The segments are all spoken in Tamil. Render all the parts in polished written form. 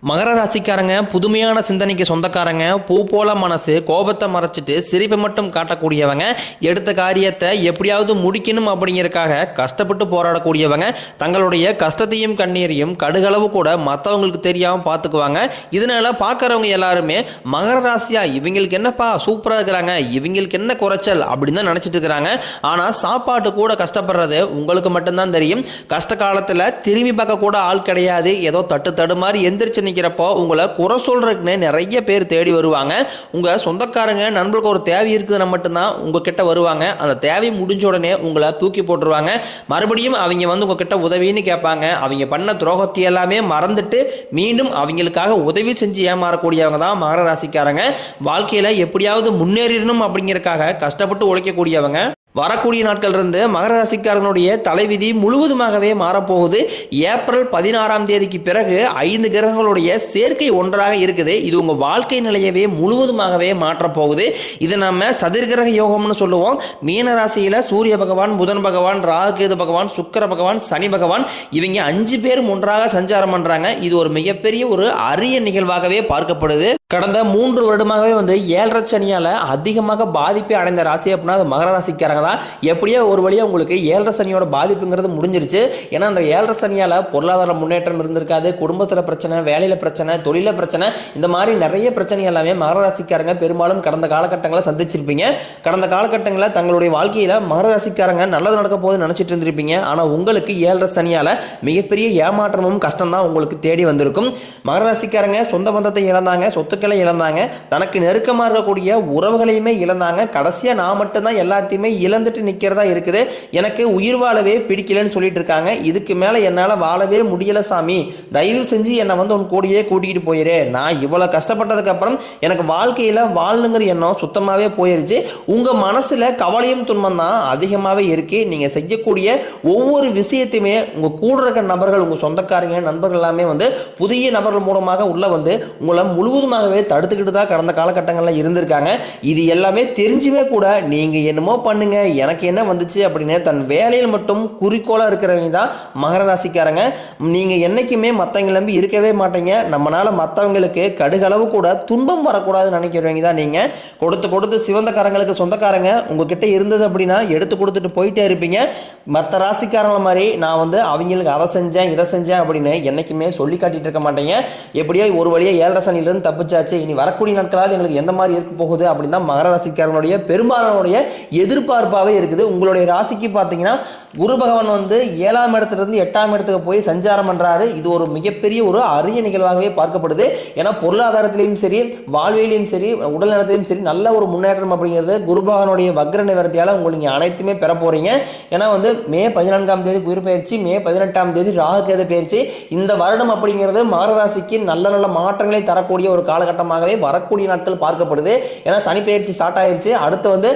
மகர ராசிக்காரங்க புதுமையான சிந்தனைக்கு சொந்தக்காரங்க, பூ போல மனசு, கோபத்தை மறைச்சிட்டு சிரிப்பை மட்டும் காட்டக்கூடியவங்க, எடுத்த காரியத்தை எப்படியாவது முடிக்கணும் அப்படிங்கிறதுக்காக கஷ்டப்பட்டு போராடக்கூடியவங்க, தங்களுடைய கஷ்டத்தையும் கண்ணீரையும் கடுகளவு கூட மற்றவங்களுக்கு தெரியாமல் பார்த்துக்குவாங்க. இதனால பார்க்குறவங்க எல்லாருமே மகர ராசியா இவங்களுக்கு என்னப்பா சூப்பராக இருக்கிறாங்க, இவங்களுக்கு என்ன குறைச்சல் அப்படின்னு தான் நினச்சிட்டு இருக்கிறாங்க. ஆனால் சாப்பாட்டு கூட கஷ்டப்படுறது உங்களுக்கு மட்டும்தான் தெரியும். கஷ்ட காலத்தில் திரும்பி பார்க்க கூட ஆள் கிடையாது. ஏதோ தட்டு மாதிரி எந்திரிச்சு நிற்கிறப்போ உங்களை குறை சொல்றதுக்குன்னு நிறைய பேர் தேடி வருவாங்க. உங்க சொந்தக்காரங்க நண்பர்களுக்கு ஒரு தேவை இருக்குதுன்னா மட்டும்தான் உங்ககிட்ட வருவாங்க. அந்த தேவை முடிஞ்ச உடனே உங்களை தூக்கி போட்டுருவாங்க. மறுபடியும் அவங்க வந்து உங்ககிட்ட உதவின்னு கேட்பாங்க. அவங்க பண்ண துரோகத்தை எல்லாமே மறந்துட்டு மீண்டும் அவங்களுக்காக உதவி செஞ்சு ஏமாறக்கூடியவங்க தான் மகர ராசிக்காரங்க. வாழ்க்கையில எப்படியாவது முன்னேறணும் அப்படிங்கிறதுக்காக கஷ்டப்பட்டு உழைக்கக்கூடியவங்க. வரக்கூடிய நாட்கள் இருந்து மகர ராசிக்காரனுடைய தலைவிதி முழுவதுமாகவே மாறப்போகுது. ஏப்ரல் 16ஆம் தேதிக்கு பிறகு 5 கிரகங்களுடைய சேர்க்கை ஒன்றாக இருக்குது. இது உங்க வாழ்க்கை நிலையவே முழுவதுமாகவே மாற்றப்போகுது. இதை நம்ம சதுர்கிரக யோகம்னு சொல்லுவோம். மீன ராசியில சூரிய பகவான், புதன் பகவான், ராகு கேது பகவான், சுக்கிர பகவான், சனி பகவான் இவங்க 5 பேரும் ஒன்றாக சஞ்சாரம் பண்றாங்க. இது ஒரு மிகப்பெரிய ஒரு அரிய நிகழ்வாகவே பார்க்கப்படுது. கடந்த 3 வருடமாகவே வந்து 7.5 சனியால அதிகமாக பாதிப்பை அடைந்த ராசி அப்படின்னா அது மகர ராசிக்காரங்க தான். எப்படியோ ஒரு வழியாக உங்களுக்கு 7.5 சனியோட பாதிப்புங்கிறது முடிஞ்சிருச்சு. ஏன்னா அந்த 7.5 சனியால பொருளாதார முன்னேற்றம் இருந்திருக்காது. குடும்பத்தில் பிரச்சனை, வேலையில பிரச்சனை, தொழில பிரச்சனை, இந்த மாதிரி நிறைய பிரச்சனை எல்லாமே மகர ராசிக்காரங்க பெரும்பாலும் கடந்த காலகட்டங்களை சந்திச்சிருப்பீங்க. கடந்த காலகட்டங்களில் தங்களுடைய வாழ்க்கையில மகர ராசிக்காரங்க நல்லது நடக்க போது நினைச்சிட்டு இருந்திருப்பீங்க. ஆனா உங்களுக்கு 7.5 சனியால மிகப்பெரிய ஏமாற்றமும் கஷ்டம் தான் உங்களுக்கு தேடி வந்திருக்கும். மகர ராசிக்காரங்க சொந்த பந்தத்தை இழந்தாங்க, சொத்துக்களை இழந்தாங்க, தனக்கு நெருக்கமாக இருக்கக்கூடிய உறவுகளையுமே இழந்தாங்க. கடைசியா நான் மட்டும்தான் எல்லாத்தையுமே இழந்துட்டு நிக்கிறதா இருக்குது. எனக்கு உயிர் வாழவே பிடிக்கலன்னு சொல்லிட்டு இருக்காங்க. இதுக்கு மேல என்னால வாழவே முடியல சாமி, தயவு செஞ்சு என்னை வந்து உன் கூடயே கூட்டிகிட்டு போயிரு. நான் இவ்வளவு கஷ்டப்பட்டதுக்கு அப்புறம் எனக்கு வாழ்க்கையில வாழணுங்கிற எண்ணம் சுத்தமாவே போயிருச்சு. உங்க மனசுல கவலையும் துன்பம் தான் அதிகமாவே இருக்கு. நீங்க செய்யக்கூடிய ஒவ்வொரு விஷயத்தையுமே உங்க கூட இருக்க நபர்கள், உங்க சொந்தக்காரங்க, நண்பர்கள் எல்லாமே வந்து புதிய நபர்கள் மூலமாக உள்ள வந்து உங்களை முழுவதுமாகவே தடுத்துக்கிட்டு தான் கடந்த காலகட்டங்கள்ல இருந்திருக்காங்க. இது எல்லாமே தெரிஞ்சுமே கூட நீங்க என்னமோ பண்ணுங்க, எனக்கு என்ன வந்துச்சு அப்படின்னு தன் வேலையில் மட்டும் குறிக்கோளா இருக்கிறவங்க தான் மகர ராசிக்காரங்க. நீங்க என்னைக்குமே மற்றவங்க நம்பி இருக்கவே மாட்டீங்க. நம்மளால மற்றவங்களுக்கு கடுகளவு கூட துன்பம் வரக்கூடாதுன்னு நினைக்கிறவங்க தான் நீங்க. கொடுத்து கொடுத்து சிவந்தக்காரங்களுக்கு சொந்தக்காரங்க உங்ககிட்ட இருந்தது அப்படின்னா எடுத்து கொடுத்துட்டு போயிட்டே இருப்பீங்க. மற்ற ராசிக்காரங்கள மாதிரி நான் வந்து அவங்களுக்கு அதை செஞ்சேன் இதை செஞ்சேன் அப்படின்னு என்னைக்குமே சொல்லி காட்டிட்டு இருக்க மாட்டேங்க. எப்படியோ ஒரு வழியா 7.5 சனிலிருந்து தப்பிச்சாச்சு, இனி வரக்கூடிய நாட்களாவது எங்களுக்கு எந்த மாதிரி இருக்க போகுது அப்படின்னு தான் மகர ராசிக்காரனுடைய பெரும்பாலானுடைய எதிர்பார்ப்பாகவே இருக்குது. உங்களுடைய ராசிக்கு பார்த்தீங்கன்னா குரு பகவான் வந்து 7ஆம் இடத்திலிருந்து 8ஆம் இடத்துக்கு போய் சஞ்சாரம் பண்றாரு. இது ஒரு மிகப்பெரிய ஒரு அரிய நிகழ்வாகவே பார்க்கப்படுது. ஏன்னா பொருளாதாரத்திலையும் சரி, வாழ்வியலையும் சரி, உடல் நலத்திலையும் சரி நல்ல ஒரு முன்னேற்றம் அப்படிங்கிறது குரு பகவானுடைய வக்ர நிவர்த்தியால உங்களுக்கு அனைத்துமே பெற போறீங்க. ஏன்னா வந்து மே 14ஆம் தேதி குரு பயிற்சி, மே 18ஆம் தேதி ராகு கேது பயிற்சி. இந்த வருடம் அப்படிங்கிறது மகர ராசிக்கு நல்ல நல்ல மாற்றங்களை தரக்கூடிய ஒரு காலகட்டமாகவே வரக்கூடிய நாட்கள் பார்க்கப்படுது. ஏன்னா சனி பயிற்சி ஸ்டார்ட் ஆயிருச்சு. அடுத்து வந்து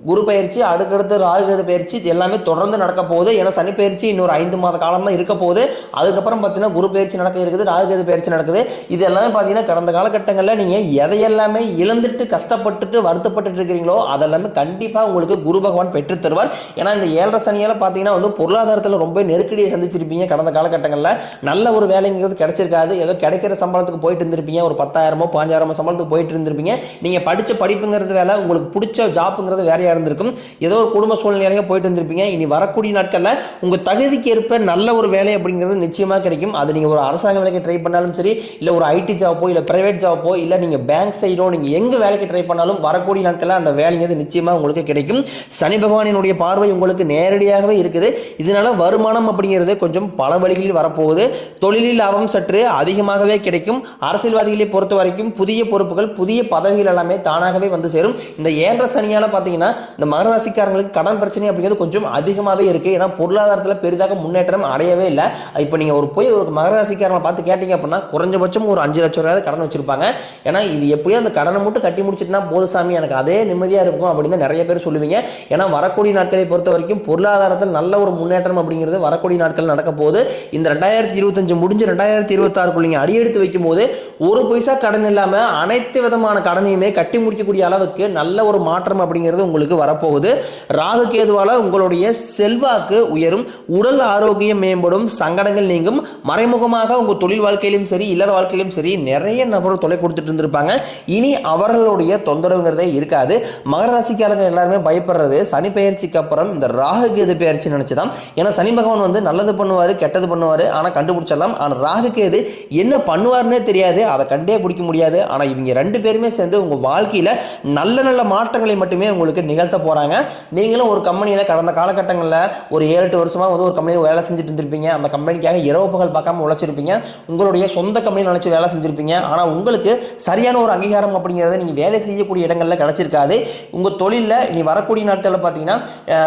குரு பயிற்சி, அடுத்தடுத்து ராகு பயிற்சி எல்லாமே தொடர்ந்து நடக்க போகுது. ஏன்னா சனி பயிற்சி இன்னொரு 5 மாத காலம் தான் இருக்க போகுது. அதுக்கப்புறம் பார்த்தீங்கன்னா குரு பயிற்சி நடக்க இருக்குது, ராகு பயிற்சி நடக்குது. இது எல்லாமே பார்த்தீங்கன்னா கடந்த காலகட்டங்களில் நீங்கள் எதையெல்லாமே இழந்துட்டு கஷ்டப்பட்டுட்டு வருத்தப்பட்டு இருக்கிறீங்களோ அதெல்லாமே கண்டிப்பாக உங்களுக்கு குரு பகவான் பெற்று தருவார். ஏன்னா இந்த 7.5 சனியால் பார்த்தீங்கன்னா வந்து பொருளாதாரத்தில் ரொம்ப நெருக்கடியை சந்திச்சிருப்பீங்க. கடந்த காலகட்டங்களில் நல்ல ஒரு வேலைங்கிறது கிடைச்சிருக்காது. ஏதோ கிடைக்கிற சம்பளத்துக்கு போயிட்டு இருந்திருப்பீங்க. ஒரு 10,000 15,000 சம்பளத்துக்கு போயிட்டு இருந்திருப்பீங்க. நீங்கள் படித்த படிப்புங்கிறது வேலை, உங்களுக்கு பிடிச்ச ஜாப்புங்கிறது வேற இருந்திருக்கும். ஏதோ ஒரு குடும்ப சூழ்நிலையாக போயிட்டு இருந்திருப்பீங்க. இனி வரக்கூடிய நாட்கள்ல உங்க தகுதிக்கு ஏற்ப நல்ல ஒரு வேலை அப்படிங்கிறது நிச்சயமா கிடைக்கும். அது நீங்க ஒரு அரசாங்க வேலைக்கு ட்ரை பண்ணாலும் சரி, இல்ல ஒரு ஐடி ஜாப்போ, இல்ல பிரைவேட் ஜாப்போ, இல்ல நீங்க பேங்க் சைடோ, நீங்க எங்க வேலைக்கு ட்ரை பண்ணாலும் வரக்கூடிய நாட்கள்ல அந்த வேலைங்கிறது நிச்சயமா உங்களுக்கு கிடைக்கும். சனி பகவானினுடைய பார்வை உங்களுக்கு நேரடியாகவே இருக்குது. இதனால வருமானம் அப்படிங்கிறது கொஞ்சம் பல வழிகளில் வரப்போகுது. தொழிலில் லாபம் சற்று அதிகமாகவே கிடைக்கும். அரசியல்வாதிகளை பொறுத்த வரைக்கும் புதிய பொறுப்புகள், புதிய பதவிகள் எல்லாமே தானாகவே வந்து சேரும். இந்த 7.5 சனியால பாத்தீங்கன்னா இந்த மகர ராசிக்காரங்களுக்கு கடன் பிரச்சனை அப்படிங்கிறது கொஞ்சம் அதிகமாகவே இருக்கு. ஏன்னா பொருளாதாரத்தில் பெரிதாக முன்னேற்றம் அடையவே இல்லை. இப்போ நீங்க ஒரு மகர ராசிக்காரங்களை பார்த்து கேட்டீங்க அப்படின்னா குறைஞ்சபட்சம் ஒரு 5 லட்சம் ரூபாய் கடன் வச்சிருப்பாங்க. ஏன்னா இது எப்படியும் அந்த கடனை மட்டும் கட்டி முடிச்சுட்டுனா போது சாமி, எனக்கு அதே நிம்மதியா இருக்கும் அப்படின்னு நிறைய பேர் சொல்லுவீங்க. ஏன்னா வரக்கூடிய நாட்களை பொறுத்த வரைக்கும் பொருளாதாரத்தில் நல்ல ஒரு முன்னேற்றம் அப்படிங்கிறது வரக்கூடிய நாட்கள் நடக்க போகுது. இந்த 2025 முடிஞ்சு 2026 நீங்க அடியெடுத்து வைக்கும் போது ஒரு பைசா கடன் இல்லாம அனைத்து விதமான கடனையுமே கட்டி முடிக்கக்கூடிய அளவுக்கு நல்ல ஒரு மாற்றம் அப்படிங்கிறது உங்களுக்கு உங்களுக்கு வரப்போகுது. ராகு கேதுவால உங்களுடைய செல்வாக்கு உயரும், உடல் ஆரோக்கியம் மேம்படும், சங்கடங்கள் நீங்கும். மறைமுகமாக உங்க தொழில் வாழ்க்கையிலும் சரி இல்லற வாழ்க்கையிலும் சரி நிறைய நபர்கள் தொலை கொடுத்துட்டு இருந்திருப்பாங்க. இனி அவர்களுடைய தொந்தரவுங்கிறதே இருக்காது. மகர ராசிக்காரங்க எல்லாருமே பயப்படுறது சனி பெயர்ச்சிக்கு அப்புறம் இந்த ராகு கேது பெயர்ச்சி நினைச்சுதான். ஏன்னா சனி பகவான் வந்து நல்லது பண்ணுவாரு கெட்டது பண்ணுவாரு, ஆனா கண்டுபிடிச்சிடலாம். ஆனா ராகு கேது என்ன பண்ணுவாருன்னே தெரியாது, அதை கண்டே பிடிக்க முடியாது. ஆனா இவங்க ரெண்டு பேருமே சேர்ந்து உங்க வாழ்க்கையில நல்ல நல்ல மாற்றங்களை மட்டுமே உங்களுக்கு நிகழ்த்த போறாங்க. நீங்களும் ஒரு கம்பெனியில கடந்த காலகட்டங்களில் ஒரு 7-8 வருஷமா வந்து ஒரு கம்பெனியில் வேலை செஞ்சுட்டு இருந்திருப்பீங்க. அந்த கம்பெனிக்காக இரவு பகல் பார்க்காம உழைச்சிருப்பீங்க. உங்களுடைய சொந்த கம்பெனியில் நினைச்சு வேலை செஞ்சிருப்பீங்க. ஆனா உங்களுக்கு சரியான ஒரு அங்கீகாரம் அப்படிங்கிறத நீங்க வேலை செய்யக்கூடிய இடங்கள்ல கிடைச்சிருக்காது. உங்க தொழில இனி வரக்கூடிய நாட்களில் பார்த்தீங்கன்னா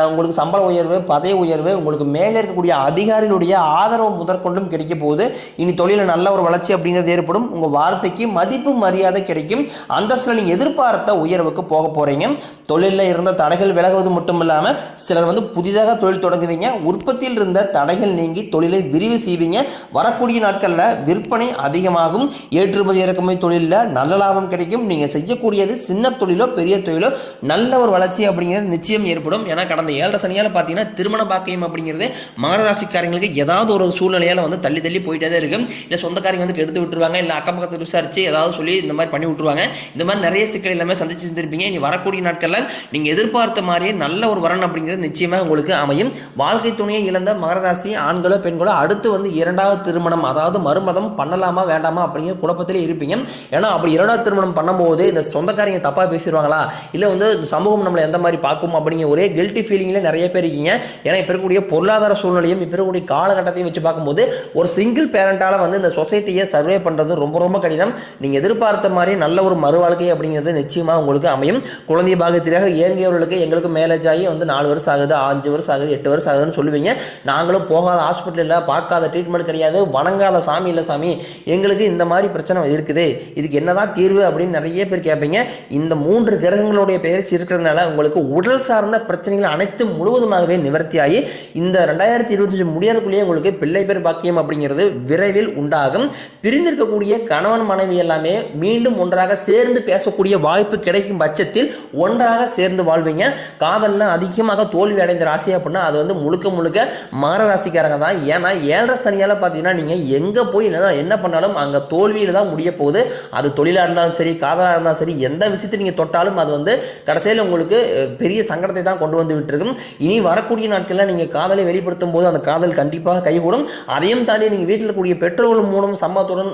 உங்களுக்கு சம்பள உயர்வு, பதவி உயர்வு, உங்களுக்கு மேலே இருக்கக்கூடிய அதிகாரிகளுடைய ஆதரவு முதற்கொண்டும் கிடைக்க போகுது. இனி தொழில நல்ல ஒரு வளர்ச்சி அப்படிங்கிறது ஏற்படும். உங்க வார்த்தைக்கு மதிப்பு மரியாதை கிடைக்கும். அந்தஸ்துல நீங்க எதிர்பார்த்த உயர்வுக்கு போக போறீங்க. தொழிலில் இருந்த தடைகள் விலகுவது மட்டும் இல்லாம சிலர் வந்து புதிதாக தொழில் தொடங்குவீங்க. உற்பத்தியில் இருந்த தடைகள் நீங்கி தொழிலை விரிவு செய்வீங்க. வரக்கூடிய நாட்கள்ல விற்பனை அதிகமாகும். ஏற்றுமதி இறக்குமதி தொழிலில் நல்ல லாபம் கிடைக்கும். நீங்க செய்யக்கூடியது சின்ன தொழிலோ பெரிய தொழிலோ நல்ல ஒரு வளர்ச்சி அப்படிங்கிறது நிச்சயம் ஏற்படும். ஏன்னா கடந்த 7 சனியால பார்த்தீங்கன்னா திருமண பாக்கியம் அப்படிங்கிறது மகர ராசிக்காரங்களுக்கு ஏதாவது ஒரு சூழ்நிலையால வந்து தள்ளி தள்ளி போயிட்டே தான் இருக்கும். இல்லை சொந்தக்காரங்க வந்து கெடுத்து விட்டுருவாங்க, இல்லை அக்கம் பக்கத்தில் விசாரிச்சு ஏதாவது சொல்லி இந்த மாதிரி பண்ணி விட்டுருவாங்க. இந்த மாதிரி நிறைய சிக்கல் எல்லாமே சந்திச்சு இருந்திருப்பீங்க. இனி வரக்கூடிய நாட்கள்ல நீங்க எதிர்பார்த்த மாதிரியே நல்ல ஒரு வரன் அப்படிங்கிறது நிச்சயமா உங்களுக்கு அமையும். வாழ்க்கை துணையை இழந்த மகர ராசி ஆண்களோ பெண்களோ அடுத்து வந்து 2வது திருமணம் அதாவது மறுமதம் பண்ணலாமா வேண்டாமா அப்படிங்கிற குழப்பத்திலே இருப்பீங்க. ஏன்னா அப்படி 2வது திருமணம் பண்ணும்போது இந்த சொந்தக்காரங்க தப்பா பேசிடுவாங்களா, இல்லை வந்து சமூகம் நம்மளை எந்த மாதிரி பார்க்கும் அப்படிங்கிற ஒரே கில்ட்டி ஃபீலிங்ல நிறைய பேர் இருக்கீங்க. ஏன்னா இப்ப இருக்கக்கூடிய பொருளாதார சூழ்நிலையும் இப்ப இருக்கக்கூடிய காலகட்டத்தையும் வச்சு பார்க்கும்போது ஒரு சிங்கிள் பேரண்டால வந்து இந்த சொசைட்டியை சர்வே பண்றது ரொம்ப ரொம்ப கடினம். நீங்க எதிர்பார்த்த மாதிரி நல்ல ஒரு மறு வாழ்க்கை அப்படிங்கிறது நிச்சயமா உங்களுக்கு அமையும். குழந்தை பாகத்திற்காக ஏங்கியவர்களுக்கு எங்களுக்கு மேரேஜ் ஆகி வந்து 4 வருஷம் ஆகுது, 5 வருஷம் ஆகுது, 8 வருஷம் ஆகுதுன்னு சொல்லுவீங்க. நாங்களும் போகாத ஹாஸ்பிட்டல் இல்லை, பார்க்காத ட்ரீட்மெண்ட் கிடையாது, வணங்காத சாமி இல்லை சாமி, எங்களுக்கு இந்த மாதிரி பிரச்சனை இருக்குது, இதுக்கு என்னதான் தீர்வு அப்படின்னு நிறைய பேர் கேட்பீங்க. இந்த 3 கிரகங்களுடைய பெயர்ச்சி இருக்கிறதுனால உங்களுக்கு உடல் சார்ந்த பிரச்சனைகள் அனைத்தும் முழுவதுமாகவே நிவர்த்தியாகி இந்த 2025 முடியாதக்குள்ளேயே உங்களுக்கு பிள்ளை பேர் பாக்கியம் அப்படிங்கிறது விரைவில் உண்டாகும். பிரிந்திருக்கக்கூடிய கணவன் மனைவி எல்லாமே மீண்டும் ஒன்றாக சேர்ந்து பேசக்கூடிய வாய்ப்பு கிடைக்கும் பட்சத்தில் ஒன்றாக சேர்ந்து வாழ்வீங்க. காதல்ல அதிகமாக தோல்வி அடைந்த ராசி அப்படின்னா அது வந்து முழுக்க முழுக்க மகர ராசிக்காரங்க தான். ஏன்னா 7 சனியால பார்த்தீங்கன்னா நீங்க எங்க போய் என்ன பண்ணாலும் அங்க தோல்வியில தான் முடிய போகுது. அது தொழிலா இருந்தாலும் சரி, காதலா இருந்தாலும் சரி, எந்த விஷயத்தை நீங்க தொட்டாலும் அது வந்து கடைசியில் உங்களுக்கு பெரிய சங்கடத்தை தான் கொண்டு வந்து விட்டுருக்கும். இனி வரக்கூடிய நாட்களில் நீங்க காதலை வெளிப்படுத்தும் போது அந்த காதல் கண்டிப்பாக கைகூடும். அதையும் தாண்டி நீங்க வீட்டில் கூடிய பெற்றோர்கள் மூலம் சம்மதத்துடன்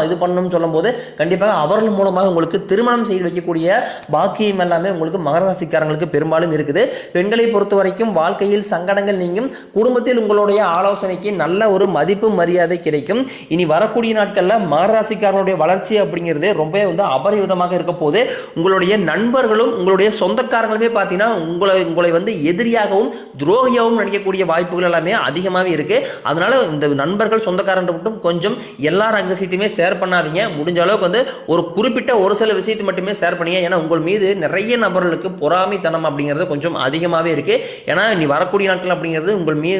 இது பண்ணணும்னு சொல்லும் போது கண்டிப்பாக அவர்கள் மூலமாக உங்களுக்கு திருமணம் செய்து வைக்கக்கூடிய பாக்கியம் எல்லாமே உங்களுக்கு மகர ராசிக்காரங்களுக்கு பெரும்பாலும் இருக்குது. பெண்களை பொறுத்த வரைக்கும் வாழ்க்கையில் சங்கடங்கள் நீங்கும். குடும்பத்தில் உங்களுடைய ஆலோசனைக்கு நல்ல ஒரு மதிப்பு மரியாதை கிடைக்கும். இனி வரக்கூடிய நாட்கள்ல மகர ராசிக்காரனுடைய வளர்ச்சி அப்படிங்கிறது ரொம்ப வந்து அபரிவிதமாக இருக்க போது. உங்களுடைய நண்பர்களும் உங்களுடைய சொந்தக்காரங்களுமே பார்த்தீங்கன்னா உங்களை வந்து எதிரியாகவும் துரோகியாகவும் நினைக்கக்கூடிய வாய்ப்புகள் எல்லாமே அதிகமாகவே இருக்கு. அதனால இந்த நண்பர்கள் சொந்தக்காரன் மட்டும் கொஞ்சம் எல்லா ரகசியத்தையுமே ஷேர் பண்ணாதீங்க. முடிஞ்ச அளவுக்கு வந்து ஒரு குறிப்பிட்ட ஒரு சில விஷயத்தை மட்டுமே ஷேர் பண்ணீங்க. ஏன்னா உங்கள் மீது நிறைய நபர்களுக்கு பொறாமைத்தனம் அப்படிங்கிறது கொஞ்சம் அதிகமாகவே இருக்கு. ஏன்னா நீ வரக்கூடிய நாட்கள் அப்படிங்கிறது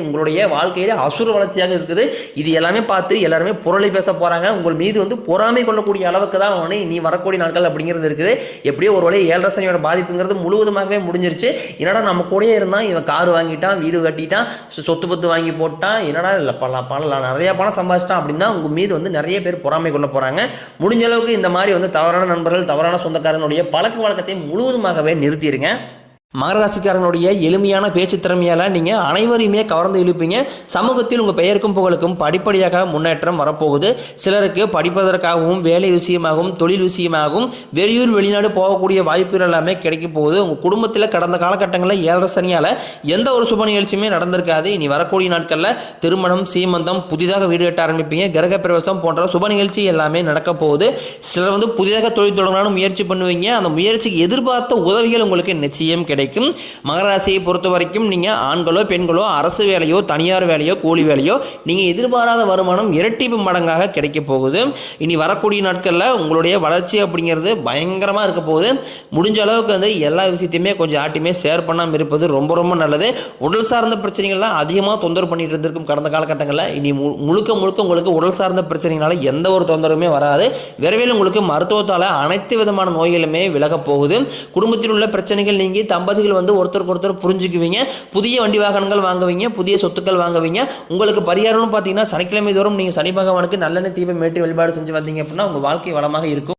உங்களுடைய வாழ்க்கையில அசுர வளர்ச்சியாக இருக்குது. இது எல்லாமே பார்த்து எல்லாருமே புரளி பேச போறாங்க. உங்கள் மீது வந்து பொறாமை கொள்ளக்கூடிய அளவுக்கு தான் நீ வரக்கூடிய நாட்கள் அப்படிங்கிறது இருக்குது. எப்படியோ ஒரு வேளை 7 சனியோட பாதிப்புங்கிறது முழுவதுமாகவே முடிஞ்சிருச்சு. என்னடா நம்ம கூடயே இருந்தான், இவன் கார் வாங்கிட்டான், வீடு கட்டிட்டான், சொத்து பத்து வாங்கி போட்டான், என்னடா இல்லை நிறைய பணம் சம்பாதிச்சிட்டான் அப்படின்னா உங்க மீது வந்து நிறைய பேர் பொறாமை கொள்ள போறாங்க. முடிஞ்ச அளவுக்கு இந்த மாதிரி வந்து தவறான நண்பர்கள் தவறான சொந்தக்காரனுடைய பழக்க வழக்கத்தை முழுவதுமாகவே நிறுத்திடுங்க. மகர ராசிக்காரனுடைய எளிமையான பேச்சு திறமையால நீங்க அனைவரையுமே கவர்ந்து இழுப்பீங்க. சமூகத்தில் உங்க பெயருக்கும் புகழுக்கும் படிப்படியாக முன்னேற்றம் வரப்போகுது. சிலருக்கு படிப்பதற்காகவும் வேலை விஷயமாகவும் தொழில் விஷயமாகவும் வெளியூர் வெளிநாடு போகக்கூடிய வாய்ப்புகள் எல்லாமே கிடைக்க போகுது. உங்க குடும்பத்தில் கடந்த காலகட்டங்களில் 7 சனியால எந்த ஒரு சுப நிகழ்ச்சியுமே நடந்திருக்காது. இனி வரக்கூடிய நாட்கள்ல திருமணம், சீமந்தம், புதிதாக வீடு கட்ட ஆரம்பிப்பீங்க, கிரக பிரவேசம் போன்ற சுப நிகழ்ச்சி எல்லாமே நடக்க போகுது. சிலர் வந்து புதிதாக தொழில் தொடங்கலாம்னு முயற்சி பண்ணுவீங்க. அந்த முயற்சிக்கு எதிர்பார்த்த உதவிகள் உங்களுக்கு நிச்சயம் கிடைக்கும். மகர ராசியை பொறுத்த வரைக்கும் நீங்க ஆண்களோ பெண்களோ அரசு வேலையோ தனியார் வேலையோ கூலி வேலையோ நீங்க எதிர்பாராத வருமானம் இரட்டிப்பு மடங்காக கிடைக்க போகுது. இனி வரக்கூடிய நாட்கள்ல உங்களுடைய வளர்ச்சி அப்படிங்கிறது பயங்கரமா இருக்க போகுது. முடிஞ்ச அளவுக்கு வந்து எல்லா விஷயத்தையுமே கொஞ்சம் ஆட்டியுமே ஷேர் பண்ணாமல் இருப்பது ரொம்ப ரொம்ப நல்லது. உடல் சார்ந்த பிரச்சனைகள் தான் அதிகமாக தொந்தரவு பண்ணிட்டு இருந்திருக்கும் கடந்த காலகட்டங்களில். இனி முழுக்க முழுக்க உங்களுக்கு உடல் சார்ந்த பிரச்சனைகளால எந்த ஒரு தொந்தரவுமே வராது. விரைவில் உங்களுக்கு மருத்துவத்தால அனைத்து விதமான நோய்களுமே விலக போகுது. குடும்பத்தில் உள்ள பிரச்சனைகள் நீங்கி தம்பதிகள் வந்து ஒருத்தருக்கு ஒருத்தர் புரிஞ்சுக்குவீங்க, புதிய வண்டி வாகனங்கள் வாங்குவீங்க, புதிய சொத்துக்கள் வாங்குவீங்க. உங்களுக்கு பரிகாரம்னு பார்த்தீங்கன்னா சனிக்கிழமை தோறும் நீங்கள் சனி பகவானுக்கு நல்லெண்ணெய் தீபம் ஏற்றி வழிபாடு செஞ்சு வந்தீங்க அப்படின்னா உங்கள் வாழ்க்கை வளமாக இருக்கும்.